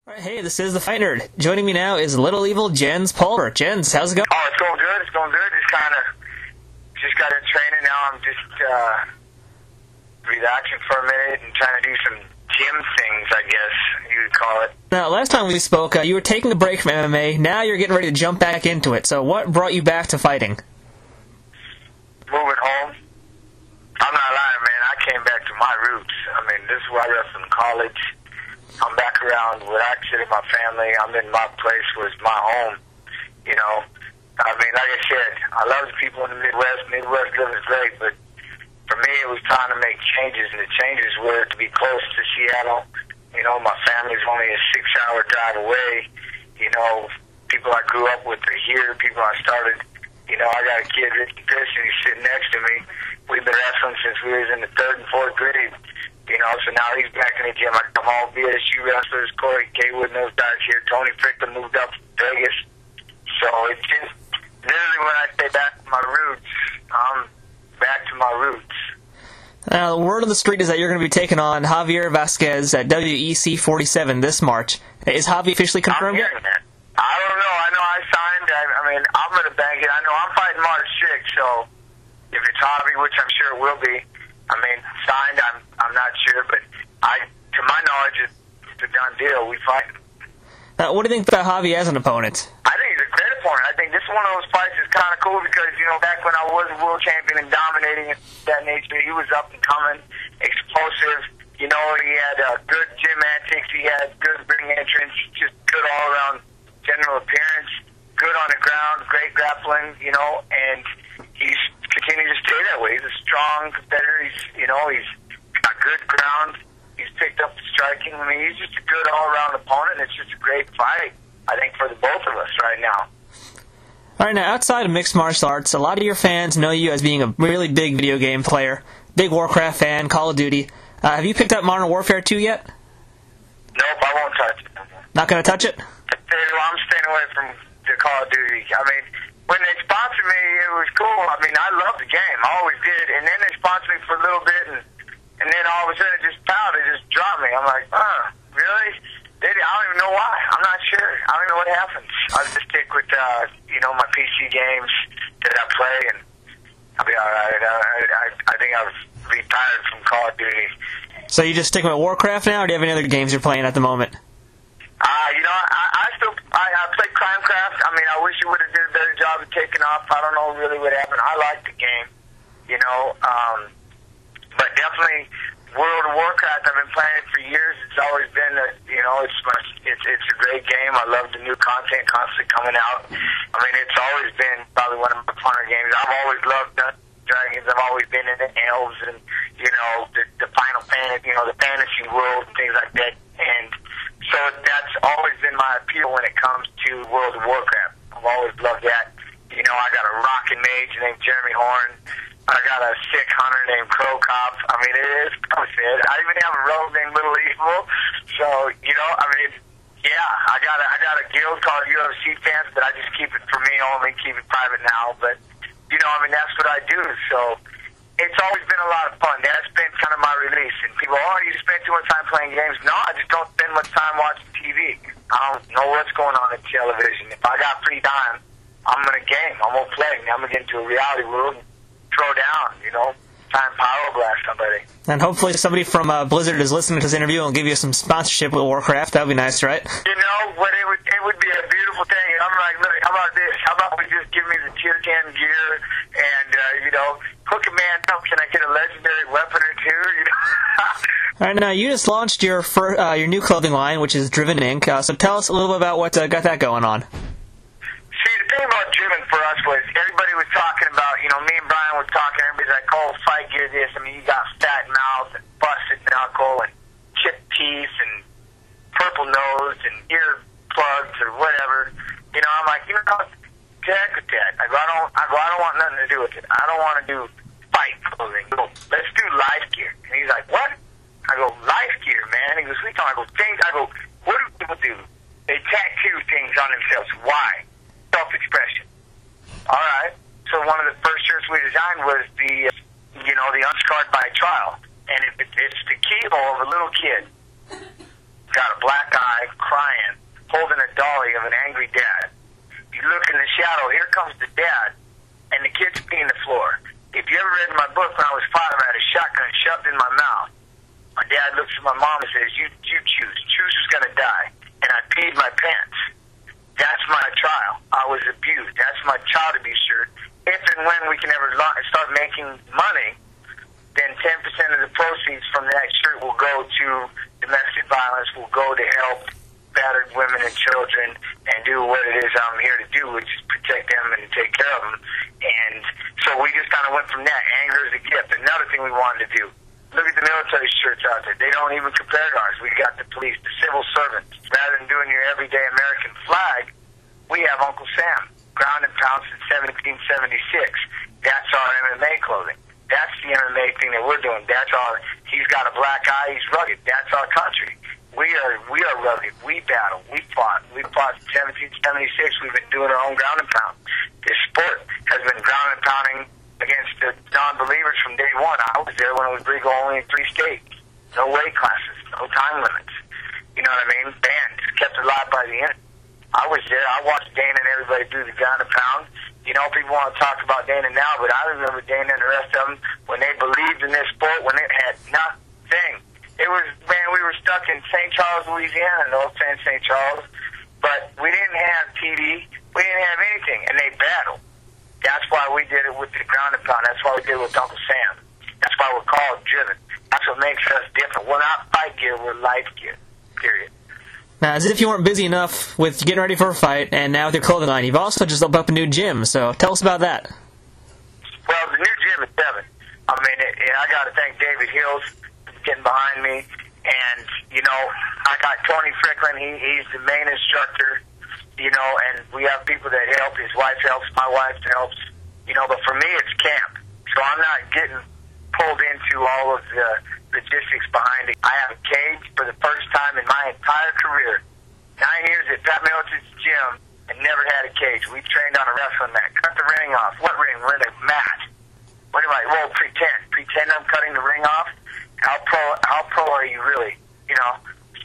Alright, hey, this is the Fight Nerd. Joining me now is Little Evil Jens Pulver. Jens, how's it going? Oh, it's going good. It's going good. Just got in training now. I'm just relaxing for a minute and trying to do some gym things, I guess you would call it. Now, last time we spoke, you were taking a break from MMA. Now you're getting ready to jump back into it. So what brought you back to fighting? Moving home. I'm not lying, man. I came back to my roots. I mean, this is where I wrestled in college. I'm back around where I consider my family. I'm in my place where it's my home, you know. I mean, like I said, I love the people in the Midwest. Midwest living is great, but for me it was time to make changes, and the changes were to be close to Seattle. You know, my family's only a 6-hour drive away. You know, people I grew up with are here, people I started. You know, I got a kid, Ricky Christian, he's sitting next to me. We've been wrestling since we was in the 3rd and 4th grade. You know, so now he's back in the gym. I come all BSU wrestlers, Corey Kaywood, those guys here. Tony Fricklin moved up to Vegas. So it's just, literally when I say back to my roots, I'm back to my roots. Now, the word on the street is that you're going to be taking on Javier Vasquez at WEC 47 this March. Is Javi officially confirmed yet? That. I don't know. I know I signed. I mean, I'm going to bank it. I know I'm fighting March 6th, so if it's Javi, which I'm sure it will be, I mean, signed, I'm not sure, but to my knowledge, it's a done deal. We fight. Now, what do you think about Javi as an opponent? I think he's a great opponent. I think this one of those fights is kind of cool because, you know, back when I was a world champion and dominating at that nature, he was up and coming, explosive. You know, he had good gym antics. He had good ring entrance, just good all-around general appearance, good on the ground, great grappling, you know, and he's continued to stay that way. He's a strong competitor. He's got good ground. He's picked up the striking. I mean, he's just a good all-around opponent. It's just a great fight, I think, for the both of us right now. All right, now, outside of mixed martial arts, a lot of your fans know you as being a really big video game player, big Warcraft fan, Call of Duty. Have you picked up Modern Warfare 2 yet? Nope, I won't touch it. Not going to touch it? I'm staying away from the Call of Duty. I mean, when they sponsored me, it was cool. I mean, I loved the game. I always did. And then they sponsored me for a little bit, and then all of a sudden it just pounded. It just dropped me. I'm like, really? I don't even know why. I'm not sure. I don't know what happens. I'll just stick with, my PC games that I play, and I'll be all right. I think I've retired from Call of Duty. So you just sticking with Warcraft now, or do you have any other games you're playing at the moment? I play Crimecraft. I mean, I wish you would have did a better job of taking off. I don't know really what happened. I like the game, but definitely World of Warcraft. I've been playing it for years. It's always been it's a great game. I love the new content constantly coming out. I mean, it's always been probably one of my funner games. I've always loved Dragons. I've always been into elves and the Final Fantasy, the fantasy world and things like that. And so that's always been my appeal when it comes to World of Warcraft. I've always loved that. I got a rockin' mage named Jeremy Horn. I got a sick hunter named Crow Cop. I mean, it is posted. I even have a rogue named Little Evil. So, I got a guild called UFC Fans, but I just keep it for me only, keep it private now. But, that's what I do. So it's always been a lot of fun. That's been kind of my release. And people, you spend too much time playing games. No, I just don't spend much time watching TV. I don't know what's going on in television. If I got free time, I'm going to game. I'm going to play. I'm going to get into a reality world and throw down, try and power blast somebody. And hopefully somebody from Blizzard is listening to this interview and will give you some sponsorship with Warcraft. That would be nice, right? But it would be a beautiful thing. And I'm like, look, how about this? How about we just give me the tier 10 gear and, hook a man up. Can I get a legendary weapon or two? All right, now you just launched your new clothing line, which is Driven Inc. So tell us a little bit about what got that going on. See, the thing about Driven for us was everybody was talking about, me and Brian was talking, everybody's like, fight gear this. I mean, you got fat mouth and busted knuckle and chipped teeth and purple nose and ear plugs or whatever. I'm like, heck with that. I don't want nothing to do with it. I don't want to do fight clothing. Let's do life gear. And he's like, what? I go, life gear, man. He goes, we talking. I go, things. I go, what do people do? They tattoo things on themselves. Why? Self-expression. All right. So one of the first shirts we designed was the unscarred by trial. And it's the keyhole of a little kid. Got a black eye, crying. angry dad. You look in the shadow, here comes the dad, and the kid's peeing the floor. If you ever read my book, when I was 5, I had a shotgun shoved in my mouth. My dad looks at my mom and says, you choose. Choose who's going to die. And I peed my pants. That's my trial. I was abused. That's my child abuse shirt. If and when we can ever start making money, then 10% of the proceeds from that shirt will go to domestic violence, will go to help battered women and children and do what it is I'm here to do, which is protect them and take care of them. And so we just kind of went from that. Anger is a gift. Another thing we wanted to do, look at the military shirts out there. They don't even compare to ours. We got the police, the civil servants. Rather than doing your everyday American flag, we have Uncle Sam, ground and pound since 1776. That's our MMA clothing. That's the MMA thing that we're doing. That's our, he's got a black eye, he's rugged. That's our country. We are rugged. We battle. We fought. We fought in 1776. We've been doing our own ground and pound. This sport has been ground and pounding against the non-believers from day one. I was there when it was legal only in 3 states. No weight classes, no time limits. You know what I mean? Banned, kept alive by the end. I was there. I watched Dana and everybody do the ground and pound. You know, people want to talk about Dana now, but I remember Dana and the rest of them when they believed in this sport, when it had nothing. It was, man, we were stuck in St. Charles, Louisiana, no offense, St. Charles, but we didn't have TV. We didn't have anything, and they battled. That's why we did it with the ground and pound. That's why we did it with Uncle Sam. That's why we're called driven. That's what makes us different. We're not fight gear, we're life gear, period. Now, as if you weren't busy enough with getting ready for a fight, and now with your clothing line, you've also just opened up a new gym, so tell us about that. Well, the new gym is Devin. I mean, I got to thank David Hills for getting behind me, and, you know, I got Tony Fricklin, he's the main instructor, you know, and we have people that help. His wife helps, my wife helps, you know, but for me, it's camp. So I'm not getting pulled into all of the logistics behind it. I have a cage for the first time in my entire career. 9 years at Pat Middleton's gym and never had a cage. We trained on a wrestling mat. Cut the ring off. What ring? We're in a mat. What am I? Well, pretend. Pretend I'm cutting the ring off. How pro are you really? You know?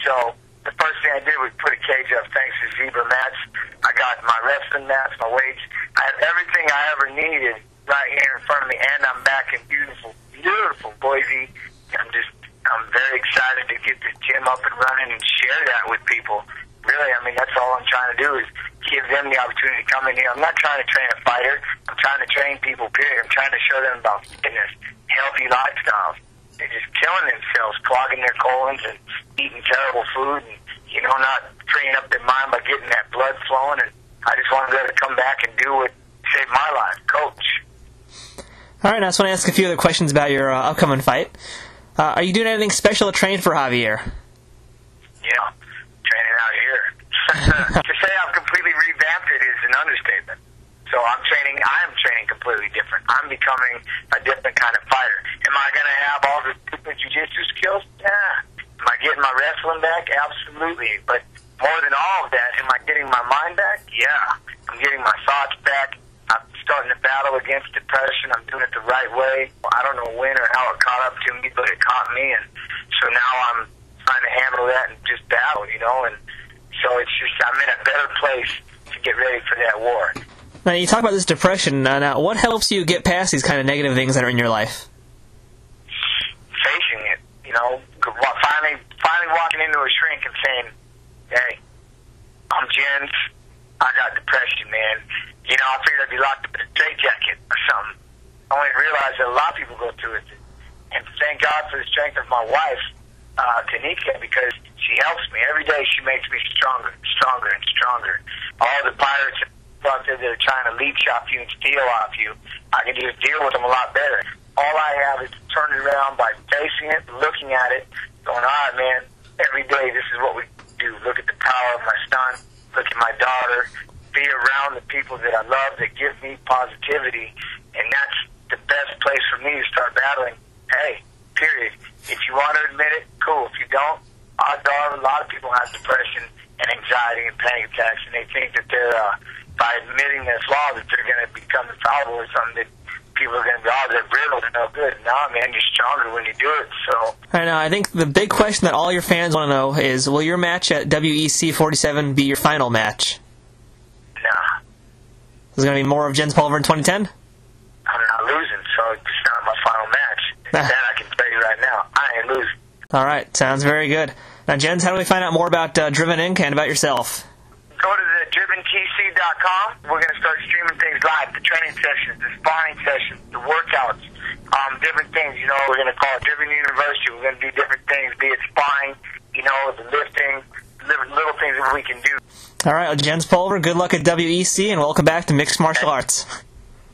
So the first thing I did was put a cage up thanks to Zebra mats. I got my wrestling mats, my weights. I have everything I ever needed right here in front of me, and I'm back in beautiful, beautiful Boise. I'm very excited to get this gym up and running and share that with people. Really, I mean, that's all I'm trying to do is give them the opportunity to come in here. I'm not trying to train a fighter. I'm trying to train people, period. I'm trying to show them about fitness, healthy lifestyles. They're just killing themselves, clogging their colons and eating terrible food and, you know, not freeing up their mind by getting that blood flowing. And I just want to be able to come back and do what saved my life, coach. All right, now I just want to ask a few other questions about your upcoming fight. Are you doing anything special to train for Javier? Yeah, training out here. To say I've completely revamped it is an understatement. So I am training completely different. I'm becoming a different kind of fighter. Am I going to have all the stupid jiu-jitsu skills? Yeah. Am I getting my wrestling back? Absolutely. But more than all of that, am I getting my mind back? Yeah. I'm getting my thoughts back. I'm starting to battle against depression. I'm doing it the right way. I don't know when or how it caught up to me, but it caught me. And so now I'm trying to handle that and just battle, you know. And so it's just, I'm in a better place to get ready for that war. Now, you talk about this depression. Now, what helps you get past these kind of negative things that are in your life? Facing it, you know. Finally walking into a shrink and saying, hey, I'm Jens. I got depression, man. You know, I figured I'd be locked up in a straitjacket or something. I only realized that a lot of people go through it. And thank God for the strength of my wife, Tanika, because she helps me. Every day she makes me stronger, stronger, and stronger. All the pirates out there that are trying to leech off you and steal off you, I can just deal with them a lot better. All I have is to turn it around by facing it, looking at it, going, all right, man, every day this is what we do. Look at the power of my son. Look at my daughter. Be around the people that I love that give me positivity, and that's the best place for me to start battling. Hey, period. If you want to admit it, cool. If you don't, odds are a lot of people have depression and anxiety and panic attacks, and they think that they're by admitting their flaws that they're going to become infallible or something that people are going to be, oh, they're brittle, they're no good. Nah, man, you're stronger when you do it. So I know. I think the big question that all your fans want to know is, will your match at WEC 47 be your final match? There's going to be more of Jens Pulver in 2010? I'm not losing, so it's not my final match. That I can tell you right now. I ain't losing. All right, sounds very good. Now, Jens, how do we find out more about Driven Inc. and about yourself? Go to the driventc.com. We're going to start streaming things live, the training sessions, the sparring sessions, the workouts, different things. You know, we're going to call it Driven University. We're going to do different things, be it sparring, you know, the lifting, little things that we can do. All right, well, Jens Pulver, good luck at WEC, and welcome back to Mixed Martial Arts.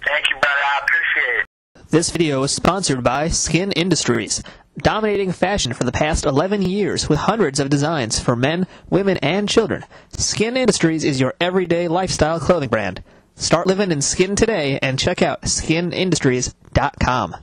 Thank you, brother. I appreciate it. This video is sponsored by Skin Industries, dominating fashion for the past 11 years with hundreds of designs for men, women, and children. Skin Industries is your everyday lifestyle clothing brand. Start living in skin today and check out skinindustries.com.